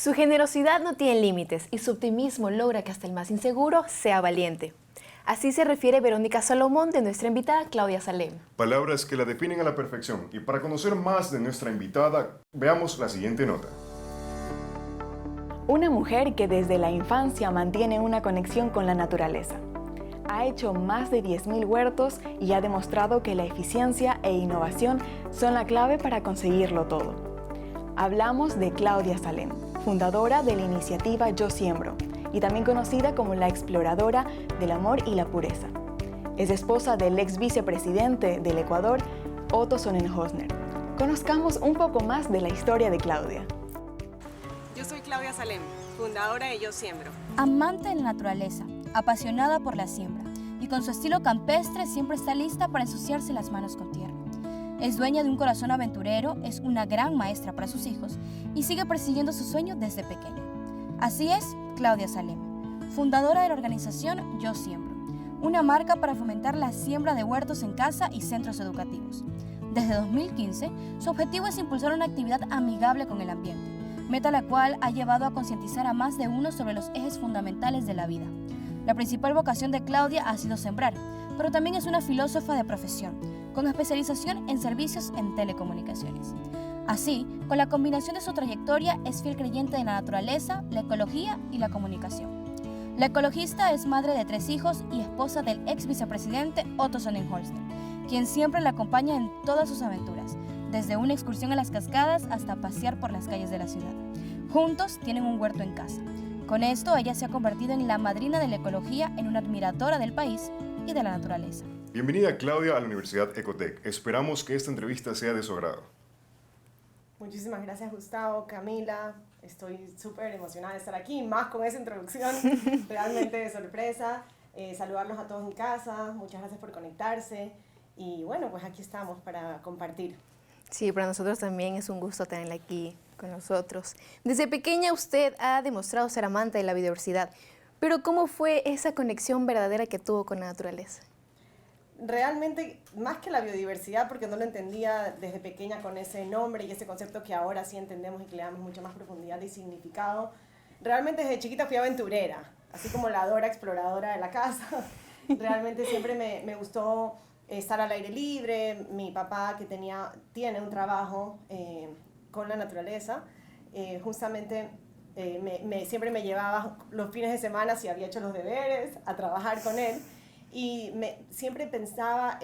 Su generosidad no tiene límites y su optimismo logra que hasta el más inseguro sea valiente. Así se refiere Verónica Salomón de nuestra invitada Claudia Salem. Palabras que la definen a la perfección. Y para conocer más de nuestra invitada, veamos la siguiente nota. Una mujer que desde la infancia mantiene una conexión con la naturaleza. Ha hecho más de 10.000 huertos y ha demostrado que la eficiencia e innovación son la clave para conseguirlo todo. Hablamos de Claudia Salem, fundadora de la iniciativa Yo Siembro, y también conocida como la exploradora del amor y la pureza. Es esposa del ex vicepresidente del Ecuador, Otto Sonnenhösner. Conozcamos un poco más de la historia de Claudia. Yo soy Claudia Salem, fundadora de Yo Siembro. Amante de la naturaleza, apasionada por la siembra, y con su estilo campestre siempre está lista para ensuciarse las manos con tierra. Es dueña de un corazón aventurero, es una gran maestra para sus hijos y sigue persiguiendo su sueño desde pequeña. Así es Claudia Salem, fundadora de la organización Yo Siembro, una marca para fomentar la siembra de huertos en casa y centros educativos. Desde 2015, su objetivo es impulsar una actividad amigable con el ambiente, meta la cual ha llevado a concientizar a más de uno sobre los ejes fundamentales de la vida. La principal vocación de Claudia ha sido sembrar, pero también es una filósofa de profesión, con especialización en servicios en telecomunicaciones. Así, con la combinación de su trayectoria, es fiel creyente de la naturaleza, la ecología y la comunicación. La ecologista es madre de 3 hijos y esposa del ex vicepresidente Otto Sonnenhösner, quien siempre la acompaña en todas sus aventuras, desde una excursión a las cascadas hasta pasear por las calles de la ciudad. Juntos tienen un huerto en casa. Con esto, ella se ha convertido en la madrina de la ecología, en una admiradora del país y de la naturaleza. Bienvenida, Claudia, a la Universidad Ecotec. Esperamos que esta entrevista sea de su agrado. Muchísimas gracias, Gustavo, Camila. Estoy súper emocionada de estar aquí, más con esa introducción, realmente de sorpresa. Saludarlos a todos en casa, muchas gracias por conectarse. Y bueno, pues aquí estamos para compartir. Sí, para nosotros también es un gusto tenerla aquí con nosotros. Desde pequeña usted ha demostrado ser amante de la biodiversidad, pero ¿cómo fue esa conexión verdadera que tuvo con la naturaleza? Realmente, más que la biodiversidad, porque no lo entendía desde pequeña con ese nombre y ese concepto que ahora sí entendemos y que le damos mucha más profundidad y significado, realmente desde chiquita fui aventurera, así como la Dora exploradora de la casa. Realmente siempre me gustó estar al aire libre. Mi papá, que tiene un trabajo con la naturaleza, justamente siempre me llevaba los fines de semana, si había hecho los deberes, a trabajar con él. Y siempre pensaba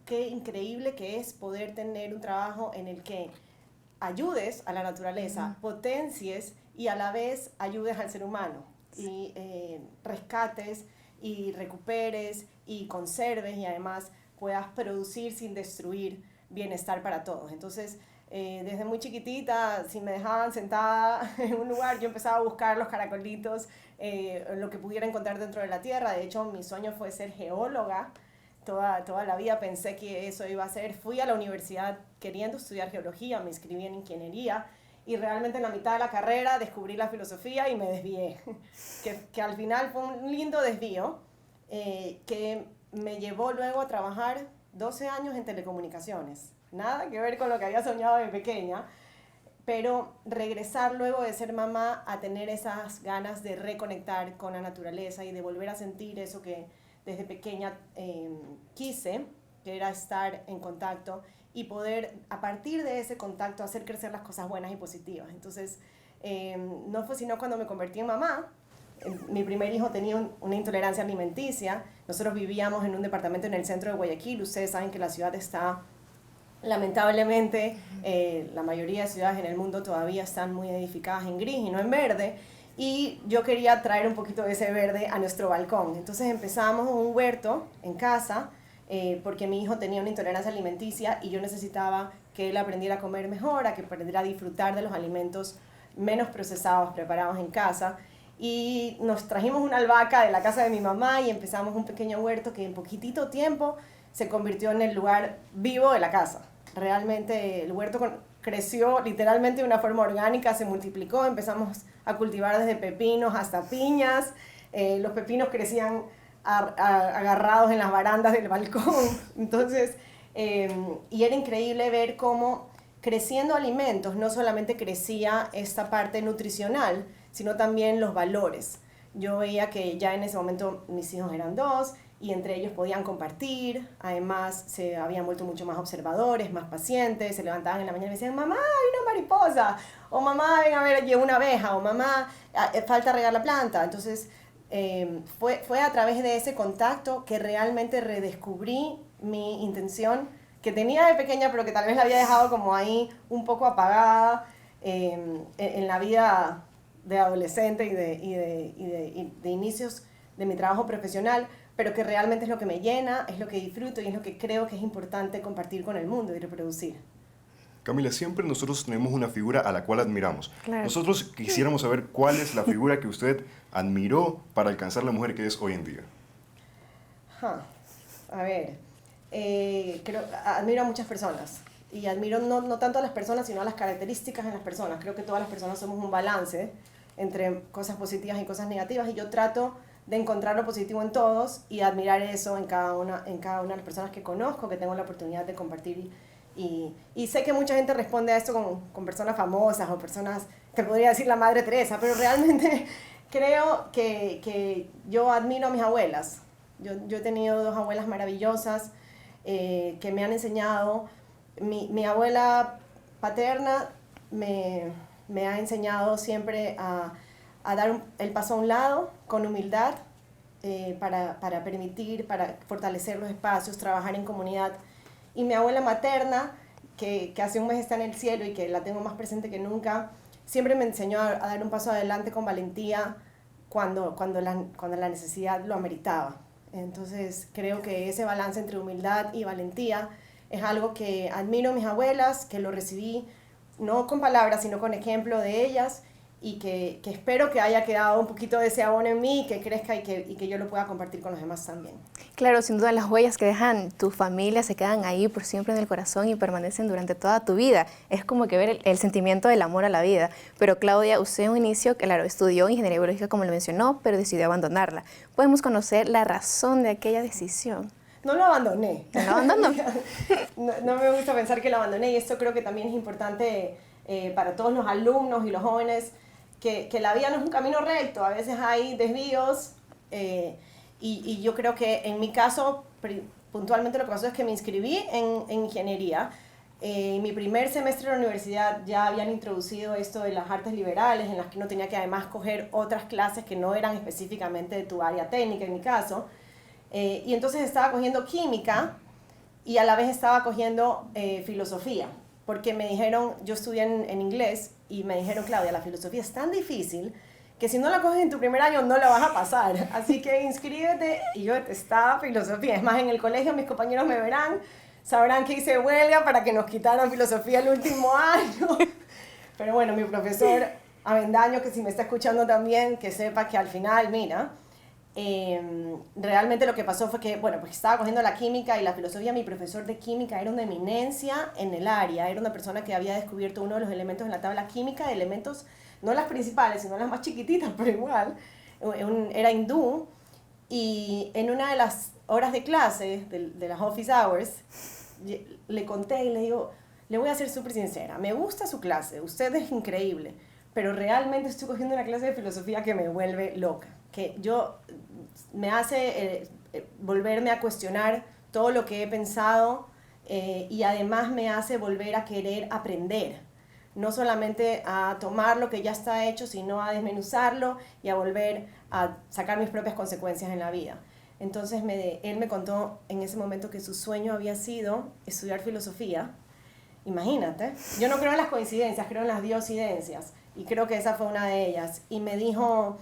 qué increíble que es poder tener un trabajo en el que ayudes a la naturaleza, potencies y a la vez ayudes al ser humano. Y rescates y recuperes y conserves y además puedas producir sin destruir bienestar para todos. Entonces, desde muy chiquitita, si me dejaban sentada en un lugar, yo empezaba a buscar los caracolitos, lo que pudiera encontrar dentro de la tierra. De hecho, mi sueño fue ser geóloga. Toda la vida pensé que eso iba a ser. Fui a la universidad queriendo estudiar geología, me inscribí en ingeniería y realmente en la mitad de la carrera descubrí la filosofía y me desvié. que al final fue un lindo desvío que me llevó luego a trabajar 12 años en telecomunicaciones. Nada que ver con lo que había soñado de pequeña, pero regresar luego de ser mamá a tener esas ganas de reconectar con la naturaleza y de volver a sentir eso que desde pequeña quise, que era estar en contacto y poder a partir de ese contacto hacer crecer las cosas buenas y positivas. Entonces, no fue sino cuando me convertí en mamá. Mi primer hijo tenía una intolerancia alimenticia. Nosotros vivíamos en un departamento en el centro de Guayaquil. Ustedes saben que la ciudad está, lamentablemente, la mayoría de ciudades en el mundo todavía están muy edificadas en gris y no en verde. Y yo quería traer un poquito de ese verde a nuestro balcón. Entonces empezamos un huerto en casa porque mi hijo tenía una intolerancia alimenticia y yo necesitaba que él aprendiera a comer mejor, a que aprendiera a disfrutar de los alimentos menos procesados preparados en casa. Y nos trajimos una albahaca de la casa de mi mamá y empezamos un pequeño huerto que en poquitito tiempo se convirtió en el lugar vivo de la casa. Realmente el huerto creció literalmente de una forma orgánica, se multiplicó, empezamos a cultivar desde pepinos hasta piñas. Los pepinos crecían agarrados en las barandas del balcón. Entonces, y era increíble ver cómo creciendo alimentos, no solamente crecía esta parte nutricional, sino también los valores. Yo veía que ya en ese momento mis hijos eran 2 y entre ellos podían compartir, además se habían vuelto mucho más observadores, más pacientes, se levantaban en la mañana y me decían, mamá, hay una mariposa, o mamá, ven a ver, llegó una abeja, o mamá, falta regar la planta. Entonces, fue a través de ese contacto que realmente redescubrí mi intención que tenía de pequeña, pero que tal vez la había dejado como ahí un poco apagada en la vida de adolescente y de inicios de mi trabajo profesional, pero que realmente es lo que me llena, es lo que disfruto y es lo que creo que es importante compartir con el mundo y reproducir. Camila, siempre nosotros tenemos una figura a la cual admiramos. Claro. Nosotros quisiéramos saber cuál es la figura que usted admiró para alcanzar la mujer que es hoy en día. A ver, admiro a muchas personas y admiro no tanto a las personas, sino a las características en las personas. Creo que todas las personas somos un balance entre cosas positivas y cosas negativas y yo trato de encontrar lo positivo en todos y admirar eso en cada una de las personas que conozco, que tengo la oportunidad de compartir. Y sé que mucha gente responde a esto con personas famosas o personas, te podría decir la Madre Teresa, pero realmente creo que yo admiro a mis abuelas. Yo he tenido 2 abuelas maravillosas que me han enseñado. Mi abuela paterna me ha enseñado siempre a dar el paso a un lado con humildad para permitir, para fortalecer los espacios, trabajar en comunidad. Y mi abuela materna, que hace un mes está en el cielo y que la tengo más presente que nunca, siempre me enseñó a dar un paso adelante con valentía cuando la necesidad lo ameritaba. Entonces creo que ese balance entre humildad y valentía es algo que admiro a mis abuelas, que lo recibí no con palabras, sino con ejemplo de ellas, y que espero que haya quedado un poquito de ese abono en mí, que crezca y que yo lo pueda compartir con los demás también. Claro, sin duda las huellas que dejan tu familia se quedan ahí por siempre en el corazón y permanecen durante toda tu vida. Es como que ver el sentimiento del amor a la vida. Pero Claudia, usted en un inicio, claro, estudió ingeniería biológica como lo mencionó, pero decidió abandonarla. ¿Podemos conocer la razón de aquella decisión? No lo abandoné. ¿No lo abandonó? No me gusta pensar que lo abandoné y esto creo que también es importante para todos los alumnos y los jóvenes, que la vida no es un camino recto, a veces hay desvíos y yo creo que en mi caso puntualmente lo que pasó es que me inscribí en ingeniería. En mi primer semestre de la universidad ya habían introducido esto de las artes liberales, en las que uno tenía que además coger otras clases que no eran específicamente de tu área técnica, en mi caso. Y entonces estaba cogiendo química y a la vez estaba cogiendo filosofía, porque me dijeron, yo estudié en inglés, y me dijeron, Claudia, la filosofía es tan difícil que si no la coges en tu primer año no la vas a pasar, así que inscríbete. Y yo detestaba filosofía, es más, en el colegio mis compañeros me verán, sabrán que hice huelga para que nos quitaran filosofía el último año. Pero bueno, mi profesor Avendaño, que si me está escuchando también, que sepa que al final, mira, realmente lo que pasó fue que, bueno, pues estaba cogiendo la química y la filosofía. Mi profesor de química era una eminencia en el área, era una persona que había descubierto uno de los elementos en la tabla química, de elementos, no las principales, sino las más chiquititas, pero igual, era hindú, y en una de las horas de clase, de las office hours, le conté y le digo, le voy a ser súper sincera, me gusta su clase, usted es increíble, pero realmente estoy cogiendo una clase de filosofía que me vuelve loca, que me hace volverme a cuestionar todo lo que he pensado y además me hace volver a querer aprender, no solamente a tomar lo que ya está hecho, sino a desmenuzarlo y a volver a sacar mis propias consecuencias en la vida. Entonces él me contó en ese momento que su sueño había sido estudiar filosofía. Imagínate, yo no creo en las coincidencias, creo en las diosidencias, y creo que esa fue una de ellas. Y me dijo,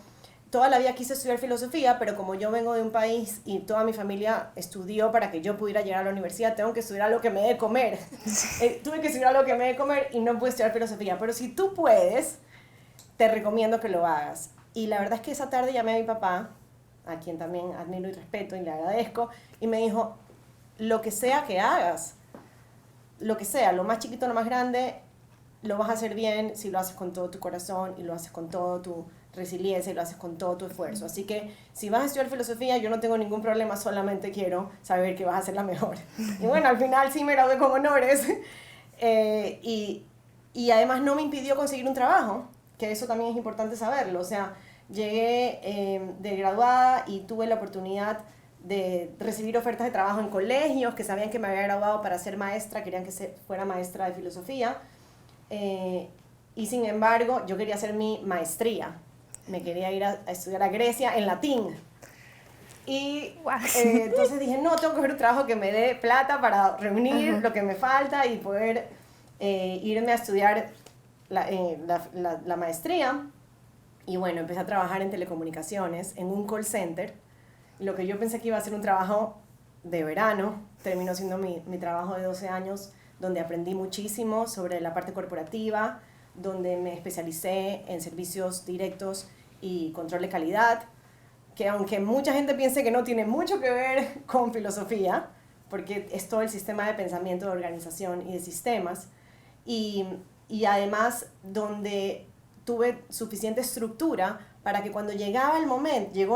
toda la vida quise estudiar filosofía, pero como yo vengo de un país y toda mi familia estudió para que yo pudiera llegar a la universidad, tengo que estudiar algo que me dé de comer. Tuve que estudiar algo que me dé de comer y no pude estudiar filosofía. Pero si tú puedes, te recomiendo que lo hagas. Y la verdad es que esa tarde llamé a mi papá, a quien también admiro y respeto y le agradezco, y me dijo, lo que sea que hagas, lo que sea, lo más chiquito, lo más grande, lo vas a hacer bien si lo haces con todo tu corazón y lo haces con todo tu resiliencia y lo haces con todo tu esfuerzo. Así que si vas a estudiar filosofía, yo no tengo ningún problema, solamente quiero saber que vas a ser la mejor. Y bueno, al final sí me gradué con honores, Y además no me impidió conseguir un trabajo, que eso también es importante saberlo. O sea, llegué de graduada y tuve la oportunidad de recibir ofertas de trabajo en colegios que sabían que me había graduado para ser maestra, querían que fuera maestra de filosofía. Y sin embargo, yo quería hacer mi maestría. Me quería ir a estudiar a Grecia en latín. Y entonces dije, no, tengo que coger un trabajo que me dé plata para reunir lo que me falta y poder irme a estudiar la maestría. Y bueno, empecé a trabajar en telecomunicaciones, en un call center. Lo que yo pensé que iba a ser un trabajo de verano, terminó siendo mi trabajo de 12 años, donde aprendí muchísimo sobre la parte corporativa, donde me especialicé en servicios directos y control de calidad, que aunque mucha gente piense que no tiene mucho que ver con filosofía, porque es todo el sistema de pensamiento, de organización y de sistemas, y además donde tuve suficiente estructura para que cuando llegó el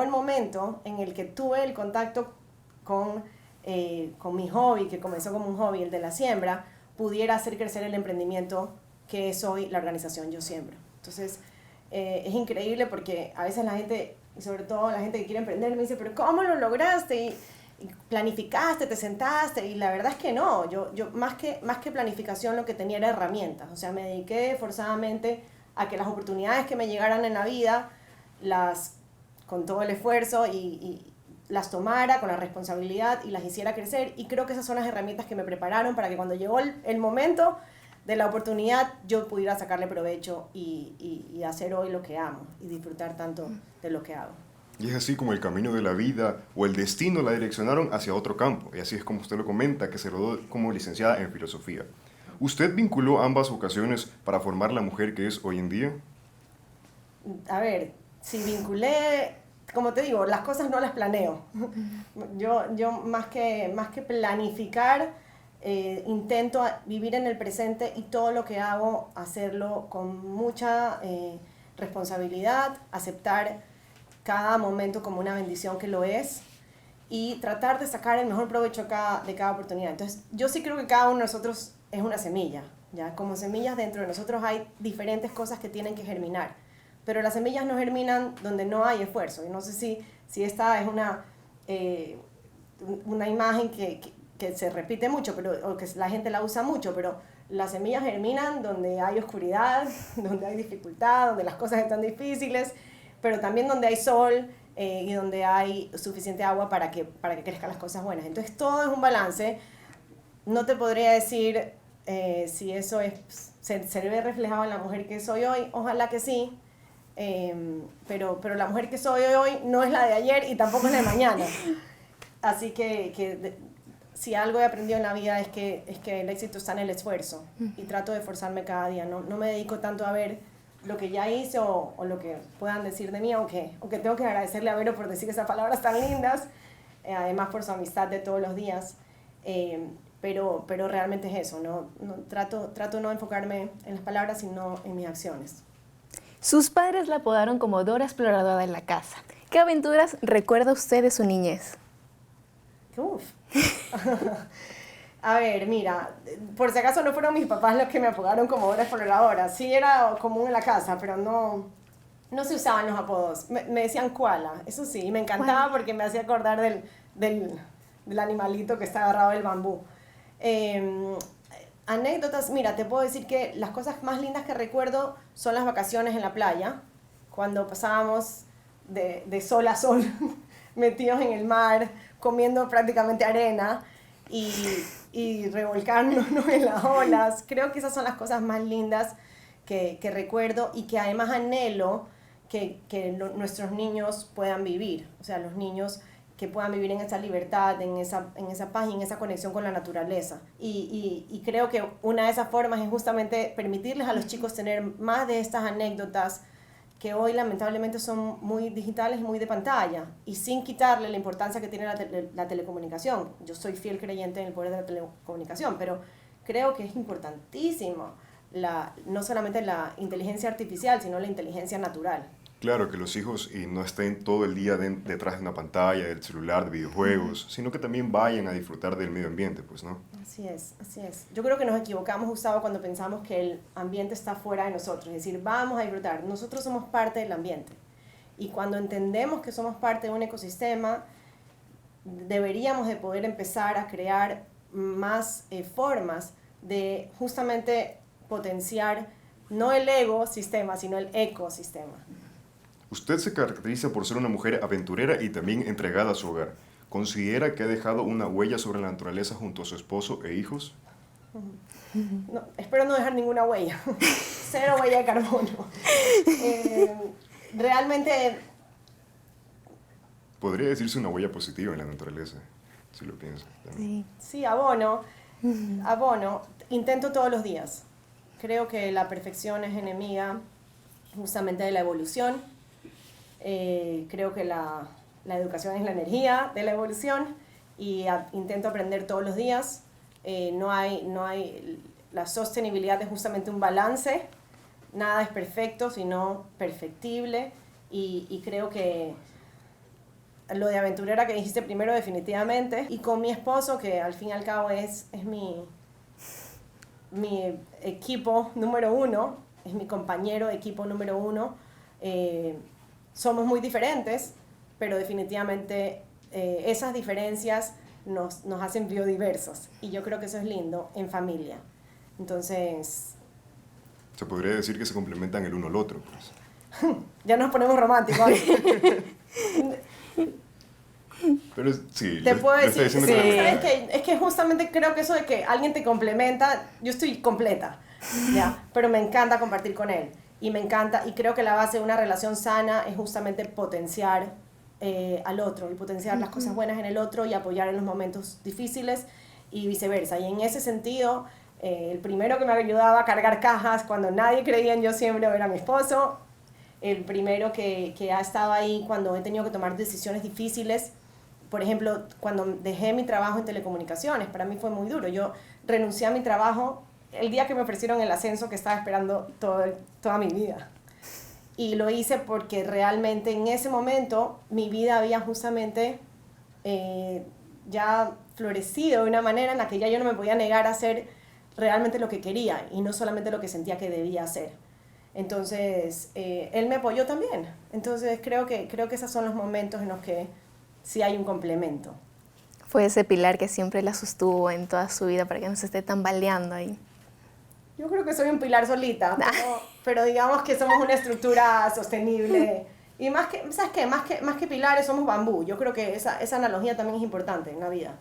momento en el que tuve el contacto con mi hobby, que comenzó como un hobby, el de la siembra, pudiera hacer crecer el emprendimiento que es hoy la organización Yo Siembro. Entonces, es increíble porque a veces la gente, y sobre todo la gente que quiere emprender, me dice, pero ¿cómo lo lograste? Y planificaste, te sentaste, y la verdad es que no. Yo más que planificación, lo que tenía era herramientas. O sea, me dediqué forzadamente a que las oportunidades que me llegaran en la vida, con todo el esfuerzo y las tomara con la responsabilidad y las hiciera crecer, y creo que esas son las herramientas que me prepararon para que cuando llegó el momento de la oportunidad yo pudiera sacarle provecho y hacer hoy lo que amo y disfrutar tanto de lo que hago. Y es así como el camino de la vida o el destino la direccionaron hacia otro campo, y así es como usted lo comenta, que se graduó como licenciada en filosofía. ¿Usted vinculó ambas vocaciones para formar la mujer que es hoy en día? A ver, si vinculé, como te digo, las cosas no las planeo. Yo más que planificar, intento vivir en el presente y todo lo que hago, hacerlo con mucha responsabilidad, aceptar cada momento como una bendición que lo es y tratar de sacar el mejor provecho de cada oportunidad. Entonces, yo sí creo que cada uno de nosotros es una semilla, ¿ya? Como semillas dentro de nosotros hay diferentes cosas que tienen que germinar, pero las semillas no germinan donde no hay esfuerzo. Y no sé si esta es una imagen que se repite mucho, o que la gente la usa mucho, pero las semillas germinan donde hay oscuridad, donde hay dificultad, donde las cosas están difíciles, pero también donde hay sol y donde hay suficiente agua para que crezcan las cosas buenas. Entonces todo es un balance. No te podría decir si eso se ve reflejado en la mujer que soy hoy, ojalá que sí, pero la mujer que soy hoy no es la de ayer y tampoco es la de mañana. Así que si algo he aprendido en la vida es que el éxito está en el esfuerzo, y trato de esforzarme cada día. No me dedico tanto a ver lo que ya hice o lo que puedan decir de mí, aunque tengo que agradecerle a Vero por decir esas palabras tan lindas, además por su amistad de todos los días, pero realmente es eso, trato no enfocarme en las palabras, sino en mis acciones. Sus padres la apodaron como Dora Exploradora de la casa. ¿Qué aventuras recuerda usted de su niñez? Uf. A ver, mira, por si acaso no fueron mis papás los que me apodaron como Dora Exploradora. Sí era común en la casa, pero no se usaban los apodos. Me decían Koala, eso sí, y me encantaba porque me hacía acordar del animalito que está agarrado del bambú. Anécdotas, mira, te puedo decir que las cosas más lindas que recuerdo son las vacaciones en la playa, cuando pasábamos de sol a sol, metidos en el mar, comiendo prácticamente arena y revolcándonos en las olas. Creo que esas son las cosas más lindas que recuerdo y que además anhelo que nuestros niños puedan vivir. O sea, los niños que puedan vivir en esa libertad, en esa paz y en esa conexión con la naturaleza. Y creo que una de esas formas es justamente permitirles a los chicos tener más de estas anécdotas que hoy lamentablemente son muy digitales y muy de pantalla, y sin quitarle la importancia que tiene la telecomunicación. Yo soy fiel creyente en el poder de la telecomunicación, pero creo que es importantísimo no solamente la inteligencia artificial, sino la inteligencia natural. Claro, que los hijos y no estén todo el día detrás de una pantalla, del celular, de videojuegos, sino que también vayan a disfrutar del medio ambiente, pues, ¿no? Así es, así es. Yo creo que nos equivocamos, Gustavo, cuando pensamos que el ambiente está fuera de nosotros. Es decir, vamos a disfrutar. Nosotros somos parte del ambiente. Y cuando entendemos que somos parte de un ecosistema, deberíamos de poder empezar a crear más formas de justamente potenciar no el ecosistema, sino el ecosistema. Usted se caracteriza por ser una mujer aventurera y también entregada a su hogar. ¿Considera que ha dejado una huella sobre la naturaleza junto a su esposo e hijos? No, espero no dejar ninguna huella. Cero huella de carbono. Realmente... Podría decirse una huella positiva en la naturaleza, si lo piensa. Sí. Sí, abono. Intento todos los días. Creo que la perfección es enemiga justamente de la evolución. Creo que la educación es la energía de la evolución y intento aprender todos los días. La sostenibilidad es justamente un balance. Nada es perfecto, sino perfectible. Y creo que lo de aventurera que dijiste primero definitivamente. Y con mi esposo, que al fin y al cabo es mi equipo número uno, es mi compañero de equipo número uno. Somos muy diferentes, pero definitivamente esas diferencias nos hacen biodiversos. Y yo creo que eso es lindo en familia. Entonces... Se podría decir que se complementan el uno al otro, pues. Ya nos ponemos románticos. Pero sí, Te puedo lo estoy decir, diciendo sí, con la- ¿sabes qué? Es que justamente creo que eso de que alguien te complementa, yo estoy completa, ¿ya? Pero me encanta compartir con él. Y me encanta, y creo que la base de una relación sana es justamente potenciar al otro, y potenciar las cosas buenas en el otro y apoyar en los momentos difíciles y viceversa. Y en ese sentido, el primero que me ayudaba a cargar cajas cuando nadie creía en yo siempre era mi esposo. El primero que ha estado ahí cuando he tenido que tomar decisiones difíciles. Por ejemplo, cuando dejé mi trabajo en telecomunicaciones, para mí fue muy duro. Yo renuncié a mi trabajo el día que me ofrecieron el ascenso que estaba esperando toda mi vida. Y lo hice porque realmente en ese momento mi vida había justamente ya florecido de una manera en la que ya yo no me podía negar a hacer realmente lo que quería y no solamente lo que sentía que debía hacer. Entonces, él me apoyó también. Entonces, creo que esos son los momentos en los que sí hay un complemento. Fue ese pilar que siempre la sostuvo en toda su vida para que no se esté tambaleando ahí. Yo creo que soy un pilar solita, pero digamos que somos una estructura sostenible. Y más que, ¿sabes qué? Más que pilares somos bambú. Yo creo que esa analogía también es importante en la vida.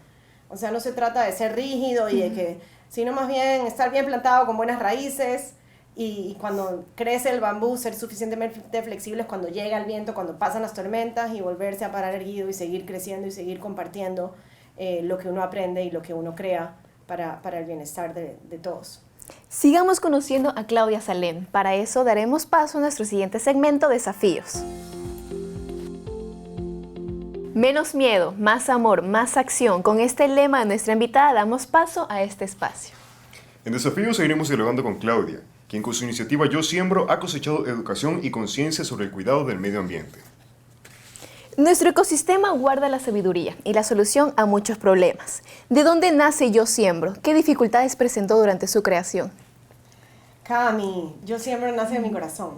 O sea, no se trata de ser rígido y de que, sino más bien estar bien plantado con buenas raíces y cuando crece el bambú ser suficientemente flexibles cuando llega el viento, cuando pasan las tormentas y volverse a parar erguido y seguir creciendo y seguir compartiendo lo que uno aprende y lo que uno crea para el bienestar de todos. Sigamos conociendo a Claudia Salem. Para eso daremos paso a nuestro siguiente segmento, Desafíos. Menos miedo, más amor, más acción. Con este lema de nuestra invitada damos paso a este espacio. En Desafíos seguiremos dialogando con Claudia, quien con su iniciativa Yo Siembro ha cosechado educación y conciencia sobre el cuidado del medio ambiente. Nuestro ecosistema guarda la sabiduría y la solución a muchos problemas. ¿De dónde nace Yo Siembro? ¿Qué dificultades presentó durante su creación? Cami, Yo Siembro nace en mi corazón,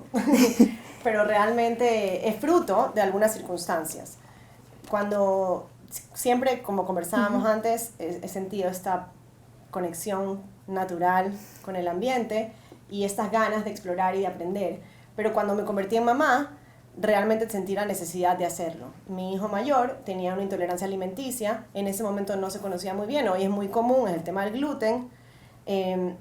pero realmente es fruto de algunas circunstancias. Cuando siempre, como conversábamos antes, he sentido esta conexión natural con el ambiente y estas ganas de explorar y de aprender. Pero cuando me convertí en mamá, realmente sentí la necesidad de hacerlo. Mi hijo mayor tenía una intolerancia alimenticia, en ese momento no se conocía muy bien, hoy es muy común, es el tema del gluten,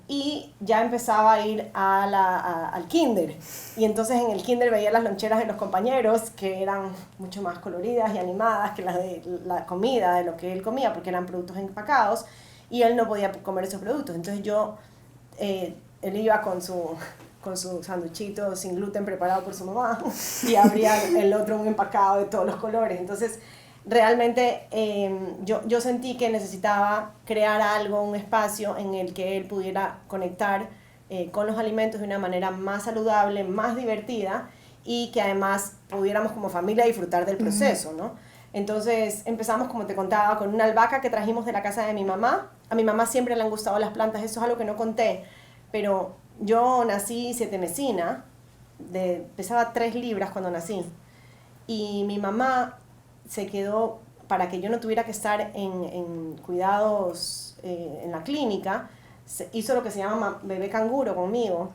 y ya empezaba a ir al kinder. Y entonces en el kinder veía las loncheras de los compañeros, que eran mucho más coloridas y animadas que las de la comida, de lo que él comía, porque eran productos empacados, y él no podía comer esos productos. Entonces él iba con su sanduchito sin gluten preparado por su mamá y abría el otro un empacado de todos los colores. Entonces, realmente yo sentí que necesitaba crear algo, un espacio en el que él pudiera conectar con los alimentos de una manera más saludable, más divertida y que además pudiéramos como familia disfrutar del proceso, ¿no? Entonces empezamos, como te contaba, con una albahaca que trajimos de la casa de mi mamá. A mi mamá siempre le han gustado las plantas, eso es algo que no conté, pero yo nací sietemesina, pesaba 3 libras cuando nací, y mi mamá se quedó, para que yo no tuviera que estar en cuidados en la clínica, hizo lo que se llama bebé canguro conmigo,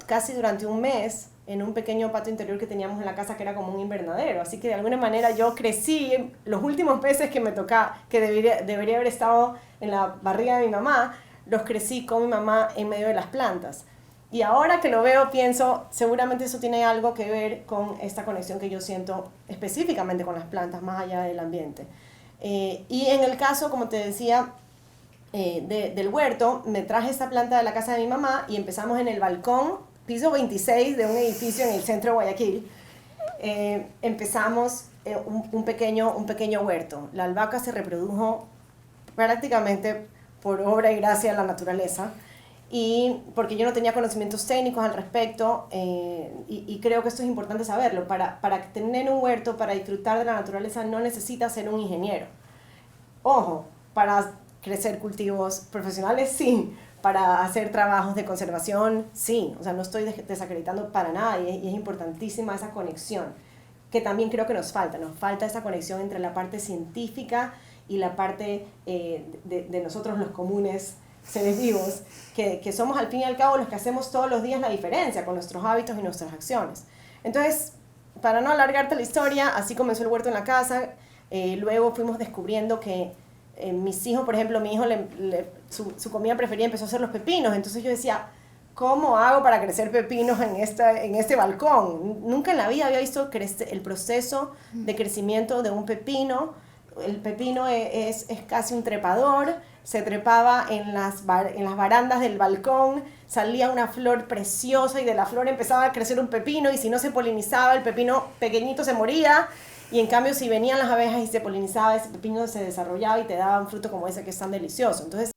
casi durante un mes, en un pequeño patio interior que teníamos en la casa que era como un invernadero. Así que de alguna manera yo crecí los últimos meses que me tocaba, que debería haber estado en la barriga de mi mamá, los crecí con mi mamá en medio de las plantas. Y ahora que lo veo, pienso, seguramente eso tiene algo que ver con esta conexión que yo siento específicamente con las plantas, más allá del ambiente. Y en el caso, como te decía, del huerto, me traje esta planta de la casa de mi mamá y empezamos en el balcón, piso 26 de un edificio en el centro de Guayaquil. Empezamos un pequeño huerto. La albahaca se reprodujo prácticamente por obra y gracia de la naturaleza, y porque yo no tenía conocimientos técnicos al respecto, y creo que esto es importante saberlo. Para tener un huerto, para disfrutar de la naturaleza, no necesitas ser un ingeniero. Ojo, para crecer cultivos profesionales, sí. Para hacer trabajos de conservación, sí. O sea, no estoy desacreditando para nada, y es importantísima esa conexión, que también creo que nos falta esa conexión entre la parte científica y la parte de nosotros los comunes seres vivos, que somos al fin y al cabo los que hacemos todos los días la diferencia con nuestros hábitos y nuestras acciones. Entonces, para no alargarte la historia, así comenzó el huerto en la casa. Luego fuimos descubriendo que mis hijos, por ejemplo, mi hijo, su comida preferida empezó a ser los pepinos. Entonces yo decía, ¿cómo hago para crecer pepinos en este balcón? Nunca en la vida había visto el proceso de crecimiento de un pepino. El pepino es casi un trepador. Se trepaba en las barandas del balcón, salía una flor preciosa y de la flor empezaba a crecer un pepino, y si no se polinizaba, el pepino pequeñito se moría, y en cambio si venían las abejas y se polinizaba, ese pepino se desarrollaba y te daba un fruto como ese que es tan delicioso. Entonces,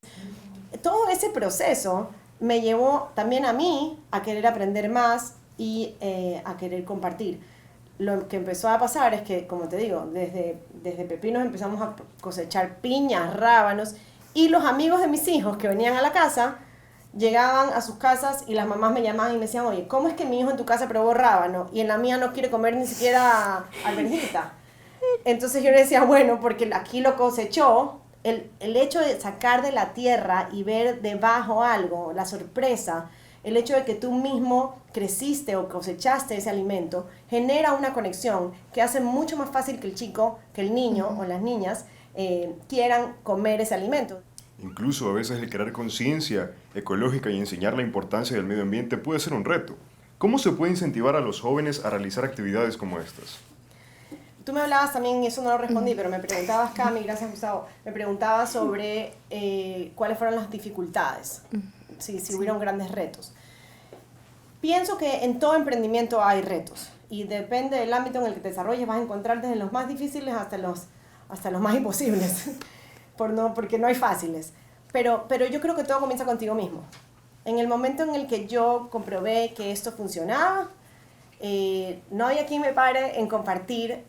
todo ese proceso me llevó también a mí a querer aprender más y a querer compartir. Lo que empezó a pasar es que, como te digo, desde pepinos empezamos a cosechar piñas, rábanos, y los amigos de mis hijos que venían a la casa, llegaban a sus casas y las mamás me llamaban y me decían, oye, ¿cómo es que mi hijo en tu casa probó rábano y en la mía no quiere comer ni siquiera alverjita? Entonces yo le decía, bueno, porque aquí lo cosechó. El hecho de sacar de la tierra y ver debajo algo, la sorpresa, el hecho de que tú mismo creciste o cosechaste ese alimento, genera una conexión que hace mucho más fácil que el niño o las niñas quieran comer ese alimento. Incluso a veces el crear conciencia ecológica y enseñar la importancia del medio ambiente puede ser un reto. ¿Cómo se puede incentivar a los jóvenes a realizar actividades como estas? Tú me hablabas también, y eso no lo respondí, pero me preguntabas, Cami, gracias Gustavo, me preguntabas sobre cuáles fueron las dificultades, si hubieron grandes retos. Pienso que en todo emprendimiento hay retos, y depende del ámbito en el que te desarrolles, vas a encontrar desde los más difíciles hasta los más imposibles, porque no hay fáciles. Pero yo creo que todo comienza contigo mismo. En el momento en el que yo comprobé que esto funcionaba, no había quien me pare en compartir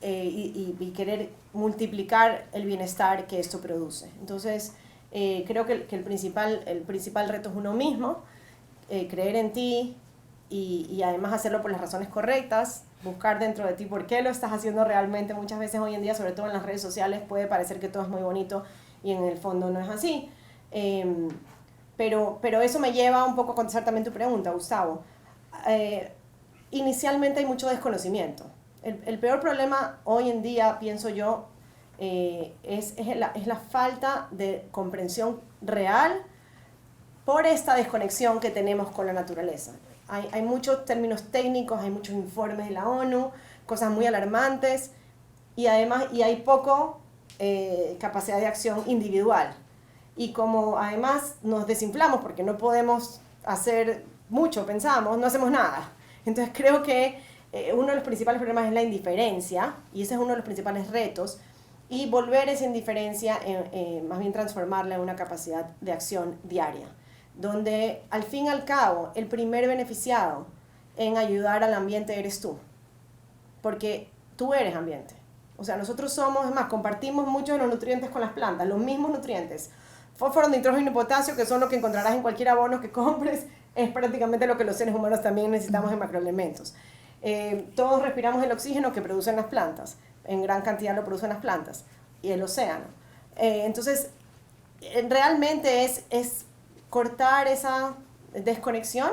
y querer multiplicar el bienestar que esto produce. Entonces, creo que el principal reto es uno mismo, creer en ti y además hacerlo por las razones correctas, buscar dentro de ti por qué lo estás haciendo realmente. Muchas veces hoy en día, sobre todo en las redes sociales, puede parecer que todo es muy bonito y en el fondo no es así. Pero eso me lleva un poco a contestar también tu pregunta, Gustavo. Inicialmente hay mucho desconocimiento. El peor problema hoy en día, pienso yo, es la falta de comprensión real por esta desconexión que tenemos con la naturaleza. Hay muchos términos técnicos, hay muchos informes de la ONU, cosas muy alarmantes, y además hay poco capacidad de acción individual. Y como además nos desinflamos porque no podemos hacer mucho, pensamos, no hacemos nada. Entonces creo que uno de los principales problemas es la indiferencia, y ese es uno de los principales retos, y volver esa indiferencia, más bien transformarla en una capacidad de acción diaria, donde al fin y al cabo el primer beneficiado en ayudar al ambiente eres tú, porque tú eres ambiente. O sea, nosotros somos, es más, compartimos muchos de los nutrientes con las plantas, los mismos nutrientes. Fósforo, nitrógeno y potasio, que son los que encontrarás en cualquier abono que compres, es prácticamente lo que los seres humanos también necesitamos en macroelementos. Todos respiramos el oxígeno que producen las plantas, en gran cantidad lo producen las plantas, y el océano. Entonces, realmente es cortar esa desconexión,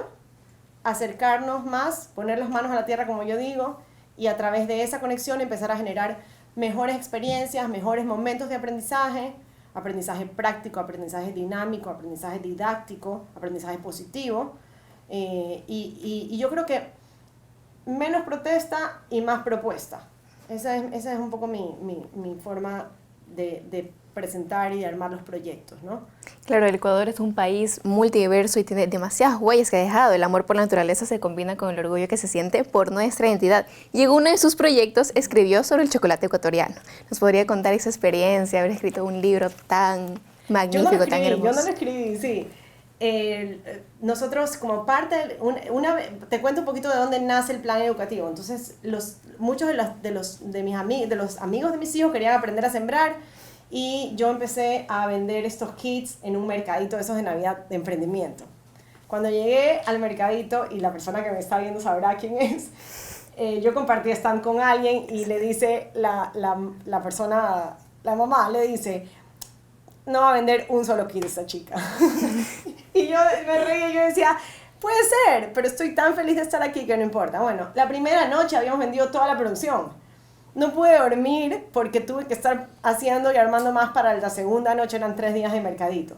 acercarnos más, poner las manos a la tierra, como yo digo, y a través de esa conexión empezar a generar mejores experiencias, mejores momentos de aprendizaje, aprendizaje práctico, aprendizaje dinámico, aprendizaje didáctico, aprendizaje positivo. Y yo creo que menos protesta y más propuesta. Esa es un poco mi forma de presentar y de armar los proyectos, ¿no? Claro, el Ecuador es un país multidiverso y tiene demasiadas huellas que ha dejado. El amor por la naturaleza se combina con el orgullo que se siente por nuestra identidad. Y en uno de sus proyectos escribió sobre el chocolate ecuatoriano. ¿Nos podría contar esa experiencia, haber escrito un libro tan magnífico, tan hermoso? Yo no lo escribí, sí. Nosotros como parte, te cuento un poquito de dónde nace el plan educativo. Entonces, muchos de los amigos de mis hijos querían aprender a sembrar, y yo empecé a vender estos kits en un mercadito de esos de Navidad de emprendimiento. Cuando llegué al mercadito, y la persona que me está viendo sabrá quién es, yo compartí stand con alguien y le dice la persona, la mamá, le dice, no va a vender un solo kit esta chica. Y yo me reí y yo decía, puede ser, pero estoy tan feliz de estar aquí que no importa. Bueno, la primera noche habíamos vendido toda la producción. No pude dormir porque tuve que estar haciendo y armando más para la segunda noche, eran 3 días de mercadito.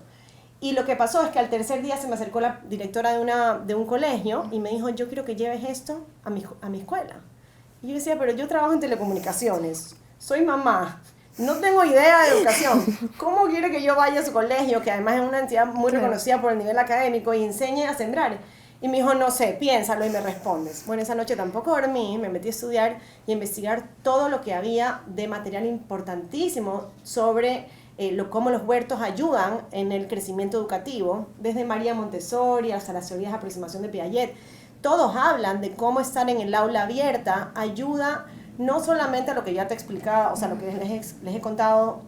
Y lo que pasó es que al tercer día se me acercó la directora de un colegio y me dijo, yo quiero que lleves esto a mi escuela. Y yo decía, pero yo trabajo en telecomunicaciones, soy mamá, no tengo idea de educación. ¿Cómo quiere que yo vaya a su colegio, que además es una entidad muy reconocida por el nivel académico, y enseñe a sembrar? Y me dijo, no sé, piénsalo y me respondes. Bueno, esa noche tampoco dormí, me metí a estudiar y a investigar todo lo que había de material importantísimo sobre cómo los huertos ayudan en el crecimiento educativo, desde María Montessori hasta las teorías de aproximación de Piaget. Todos hablan de cómo estar en el aula abierta ayuda no solamente a lo que ya te explicaba, o sea, lo que les he contado,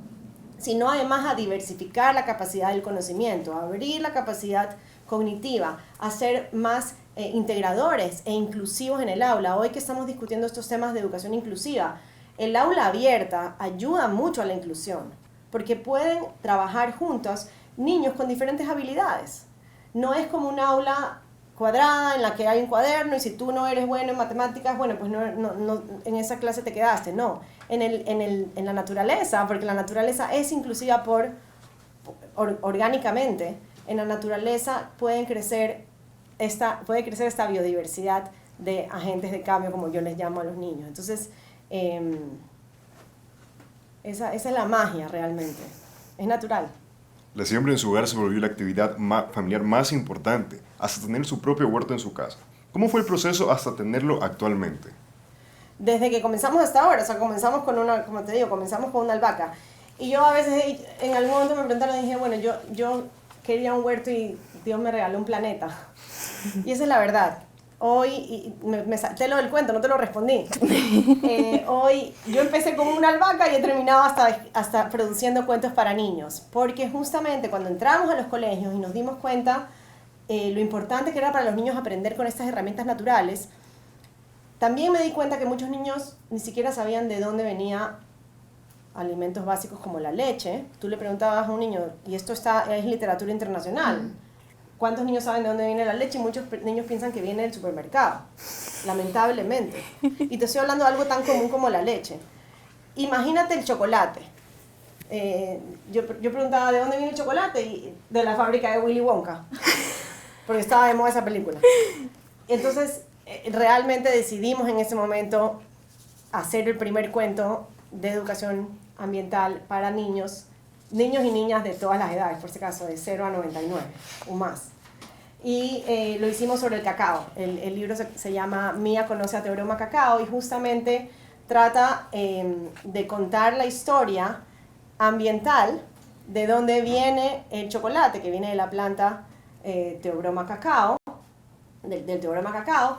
sino además a diversificar la capacidad del conocimiento, a abrir la capacidad cognitiva, a ser más integradores e inclusivos en el aula. Hoy que estamos discutiendo estos temas de educación inclusiva, el aula abierta ayuda mucho a la inclusión, porque pueden trabajar juntos niños con diferentes habilidades. No es como un aula cuadrada en la que hay un cuaderno y si tú no eres bueno en matemáticas, bueno, pues no, en esa clase te quedaste. No, en la naturaleza, porque la naturaleza es inclusiva orgánicamente. En la naturaleza puede crecer esta biodiversidad de agentes de cambio, como yo les llamo a los niños. Entonces, esa es la magia realmente, es natural. La siembra en su hogar se volvió la actividad familiar más importante, hasta tener su propio huerto en su casa. ¿Cómo fue el proceso hasta tenerlo actualmente? Desde que comenzamos hasta ahora, o sea, comenzamos con una albahaca. Y yo a veces, en algún momento me preguntaron y dije, bueno, yo quería un huerto y Dios me regaló un planeta. Y esa es la verdad. Hoy, me salté lo del cuento, no te lo respondí. Hoy yo empecé con una albahaca y he terminado hasta produciendo cuentos para niños. Porque justamente cuando entramos a los colegios y nos dimos cuenta lo importante que era para los niños aprender con estas herramientas naturales, también me di cuenta que muchos niños ni siquiera sabían de dónde venía alimentos básicos como la leche. Tú le preguntabas a un niño, y esto es literatura internacional, ¿cuántos niños saben de dónde viene la leche? Y muchos niños piensan que viene del supermercado, lamentablemente. Y te estoy hablando de algo tan común como la leche. Imagínate el chocolate. Yo preguntaba, ¿de dónde viene el chocolate? Y de la fábrica de Willy Wonka, porque estaba de moda esa película. Entonces, realmente decidimos en ese momento hacer el primer cuento de educación ambiental para niños y niñas de todas las edades, por si acaso, de 0 a 99 o más. Y lo hicimos sobre el cacao. El libro se llama Mía conoce a Teorema Cacao y justamente trata de contar la historia ambiental de dónde viene el chocolate, que viene de la planta Theobroma cacao, del Theobroma cacao,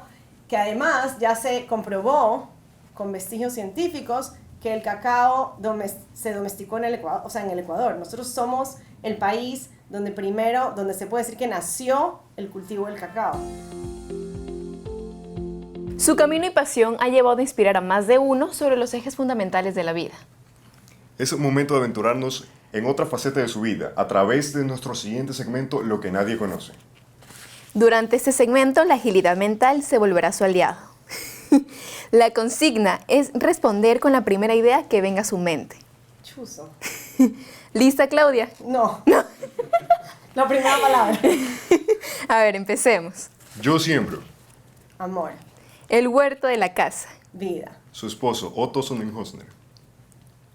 que además ya se comprobó con vestigios científicos que el cacao se domesticó en el Ecuador, o sea, en el Ecuador. Nosotros somos el país donde se puede decir que nació el cultivo del cacao. Su camino y pasión ha llevado a inspirar a más de uno sobre los ejes fundamentales de la vida. Es el momento de aventurarnos en otra faceta de su vida a través de nuestro siguiente segmento, Lo que nadie conoce. Durante este segmento, la agilidad mental se volverá su aliado. La consigna es responder con la primera idea que venga a su mente. Chuzo. ¿Lista, Claudia? No. La primera palabra. A ver, empecemos. Yo siembro. Amor. El huerto de la casa. Vida. Su esposo, Otto Sonnenhosner.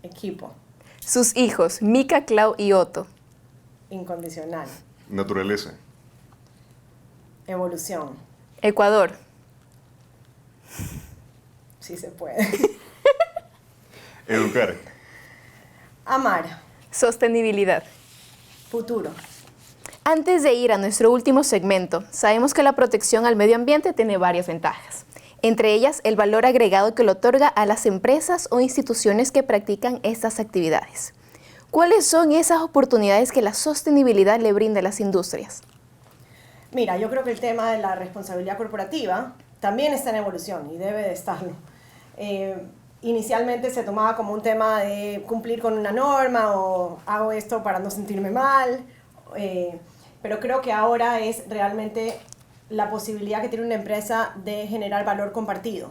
Equipo. Sus hijos, Mika, Clau y Otto. Incondicional. Naturaleza. Evolución. Ecuador. Sí se puede. Educar. Amar. Sostenibilidad. Futuro. Antes de ir a nuestro último segmento, sabemos que la protección al medio ambiente tiene varias ventajas. Entre ellas, el valor agregado que le otorga a las empresas o instituciones que practican estas actividades. ¿Cuáles son esas oportunidades que la sostenibilidad le brinda a las industrias? Mira, yo creo que el tema de la responsabilidad corporativa también está en evolución y debe de estarlo. Inicialmente se tomaba como un tema de cumplir con una norma o hago esto para no sentirme mal, pero creo que ahora es realmente la posibilidad que tiene una empresa de generar valor compartido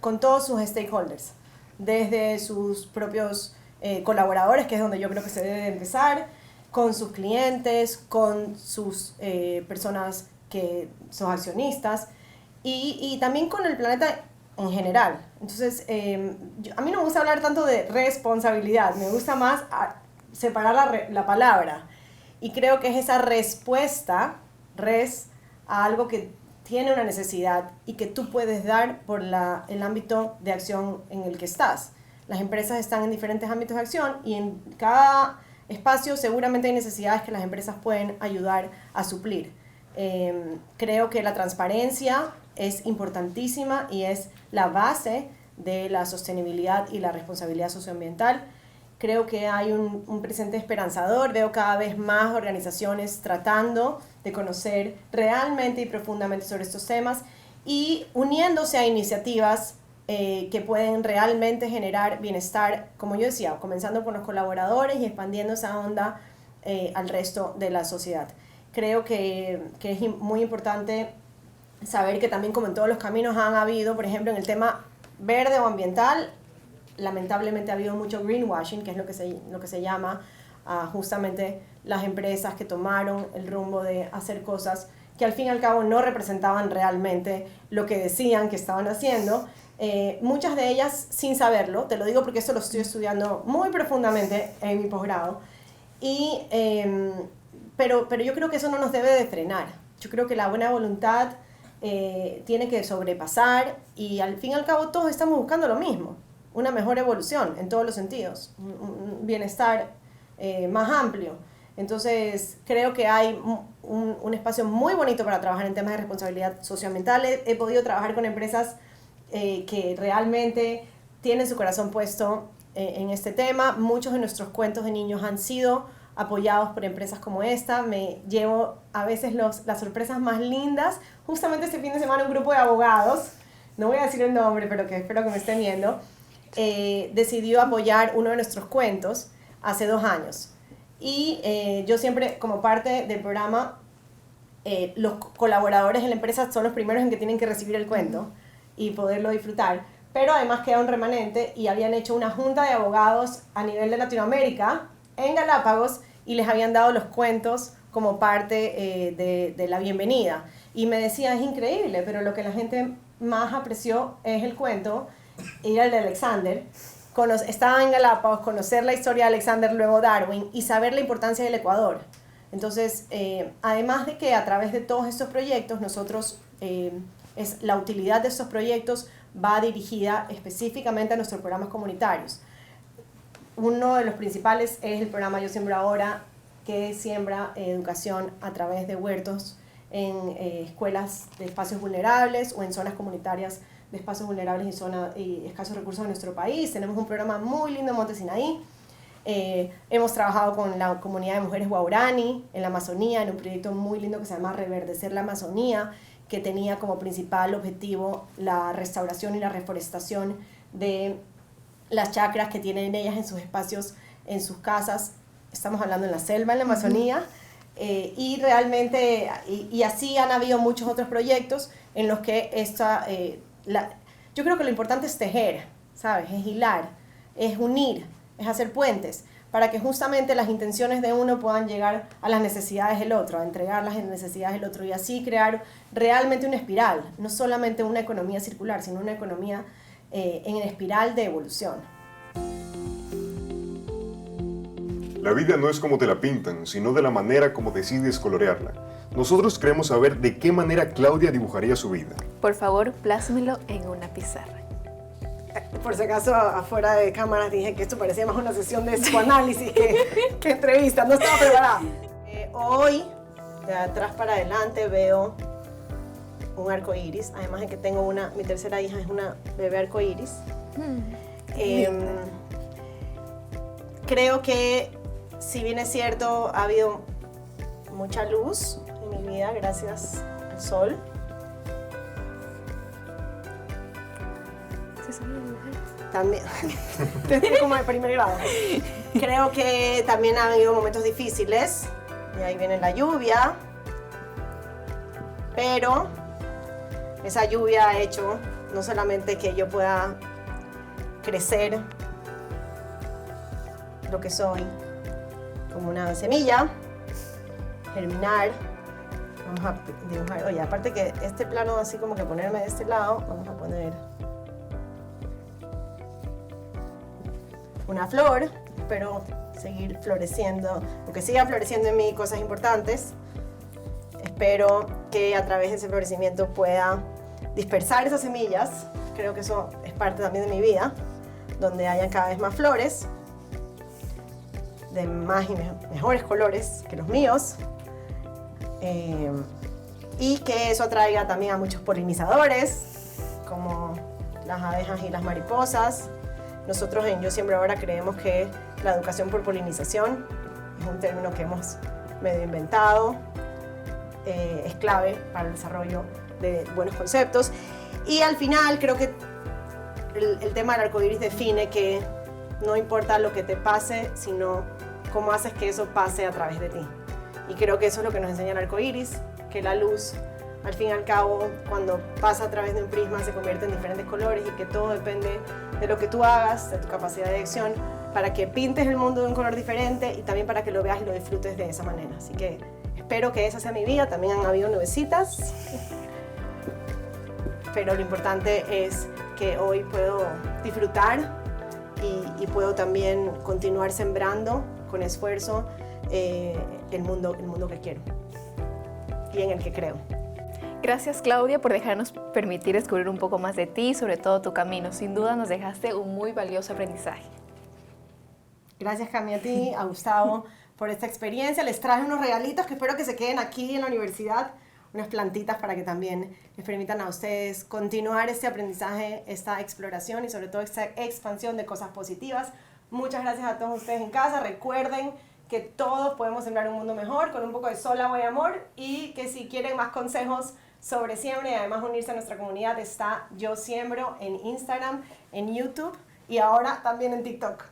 con todos sus stakeholders, desde sus propios colaboradores, que es donde yo creo que se debe empezar, con sus clientes, con sus personas que son accionistas y también con el planeta en general. Entonces, a mí no me gusta hablar tanto de responsabilidad, me gusta más separar la palabra. Y creo que es esa respuesta, a algo que tiene una necesidad y que tú puedes dar por el ámbito de acción en el que estás. Las empresas están en diferentes ámbitos de acción y en cada espacio seguramente hay necesidades que las empresas pueden ayudar a suplir. Creo que la transparencia es importantísima y es la base de la sostenibilidad y la responsabilidad socioambiental. Creo que hay un presente esperanzador, veo cada vez más organizaciones tratando de conocer realmente y profundamente sobre estos temas y uniéndose a iniciativas que pueden realmente generar bienestar, como yo decía, comenzando con los colaboradores y expandiendo esa onda al resto de la sociedad. Creo que es muy importante saber que también, como en todos los caminos han habido, por ejemplo, en el tema verde o ambiental, lamentablemente ha habido mucho greenwashing, que es lo que se llama justamente las empresas que tomaron el rumbo de hacer cosas que al fin y al cabo no representaban realmente lo que decían que estaban haciendo. Muchas de ellas sin saberlo, te lo digo porque esto lo estoy estudiando muy profundamente en mi posgrado, pero yo creo que eso no nos debe de frenar. Yo creo que la buena voluntad tiene que sobrepasar y al fin y al cabo todos estamos buscando lo mismo, una mejor evolución en todos los sentidos, un bienestar más amplio. Entonces creo que hay un espacio muy bonito para trabajar en temas de responsabilidad socioambiental. He podido trabajar con empresas que realmente tienen su corazón puesto en este tema. Muchos de nuestros cuentos de niños han sido apoyados por empresas como esta. Me llevo a veces las sorpresas más lindas. Justamente este fin de semana un grupo de abogados, no voy a decir el nombre, pero que espero que me estén viendo, decidió apoyar uno de nuestros cuentos hace 2 años. Y yo siempre, como parte del programa, los colaboradores en la empresa son los primeros en que tienen que recibir el cuento y poderlo disfrutar. Pero además queda un remanente y habían hecho una junta de abogados a nivel de Latinoamérica en Galápagos y les habían dado los cuentos como parte de la bienvenida. Y me decía, es increíble, pero lo que la gente más apreció es el cuento, y era el de Alexander. Estaba en Galápagos, conocer la historia de Alexander, luego Darwin, y saber la importancia del Ecuador. Entonces, además de que a través de todos estos proyectos, nosotros, la utilidad de estos proyectos va dirigida específicamente a nuestros programas comunitarios. Uno de los principales es el programa Yo Siembro Ahora, que siembra educación a través de huertos en escuelas de espacios vulnerables o en zonas comunitarias de espacios vulnerables y escasos recursos de nuestro país. Tenemos un programa muy lindo en Monte Sinaí. Hemos trabajado con la comunidad de mujeres Guaurani en la Amazonía, en un proyecto muy lindo que se llama Reverdecer la Amazonía, que tenía como principal objetivo la restauración y la reforestación de las chacras que tienen ellas en sus espacios, en sus casas. Estamos hablando en la selva, en la Amazonía, y realmente, y así han habido muchos otros proyectos en los que yo creo que lo importante es tejer, ¿sabes? Es hilar, es unir, es hacer puentes, para que justamente las intenciones de uno puedan llegar a las necesidades del otro, a entregar las necesidades del otro y así crear realmente una espiral, no solamente una economía circular, sino una economía en espiral de evolución. La vida no es como te la pintan, sino de la manera como decides colorearla. Nosotros queremos saber de qué manera Claudia dibujaría su vida. Por favor, plásmelo en una pizarra. Por si acaso, afuera de cámaras dije que esto parecía más una sesión de psicoanálisis que entrevista, no estaba preparada. Hoy, de atrás para adelante, veo un arco iris, además de que tengo mi tercera hija es una bebé arco iris. Creo que, si bien es cierto, ha habido mucha luz en mi vida gracias al sol. También, estoy como de primer grado. Creo que también ha habido momentos difíciles, y ahí viene la lluvia, pero esa lluvia ha hecho no solamente que yo pueda crecer lo que soy, como una semilla, germinar. Vamos a dibujar, oye, aparte que este plano así como que ponerme de este lado, vamos a poner una flor. Espero seguir floreciendo, o que siga floreciendo en mí cosas importantes. Espero que a través de ese florecimiento pueda dispersar esas semillas. Creo que eso es parte también de mi vida, donde hayan cada vez más flores de más y mejores colores que los míos, y que eso atraiga también a muchos polinizadores como las abejas y las mariposas. Nosotros en Yo Siembro Ahora creemos que la educación por polinización es un término que hemos medio inventado, es clave para el desarrollo de buenos conceptos. Y al final creo que el tema del arcoíris define que no importa lo que te pase, sino cómo haces que eso pase a través de ti. Y creo que eso es lo que nos enseña el arcoíris, que la luz, al fin y al cabo, cuando pasa a través de un prisma, se convierte en diferentes colores y que todo depende de lo que tú hagas, de tu capacidad de acción, para que pintes el mundo de un color diferente y también para que lo veas y lo disfrutes de esa manera. Así que espero que esa sea mi vida. También han habido nubecitas, pero lo importante es que hoy puedo disfrutar y puedo también continuar sembrando con esfuerzo el mundo que quiero y en el que creo. Gracias, Claudia, por dejarnos permitir descubrir un poco más de ti y sobre todo tu camino. Sin duda nos dejaste un muy valioso aprendizaje. Gracias, Cami, a ti, a Gustavo, por esta experiencia. Les traje unos regalitos que espero que se queden aquí en la universidad, unas plantitas para que también les permitan a ustedes continuar este aprendizaje, esta exploración y sobre todo esta expansión de cosas positivas. Muchas gracias a todos ustedes en casa. Recuerden que todos podemos sembrar un mundo mejor con un poco de sol, agua y amor, y que si quieren más consejos sobre siembra y además unirse a nuestra comunidad, está Yo Siembro en Instagram, en YouTube y ahora también en TikTok.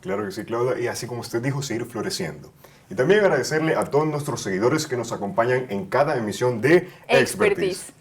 Claro que sí, Claudia, y así como usted dijo, seguir floreciendo. Y también agradecerle a todos nuestros seguidores que nos acompañan en cada emisión de Expertise.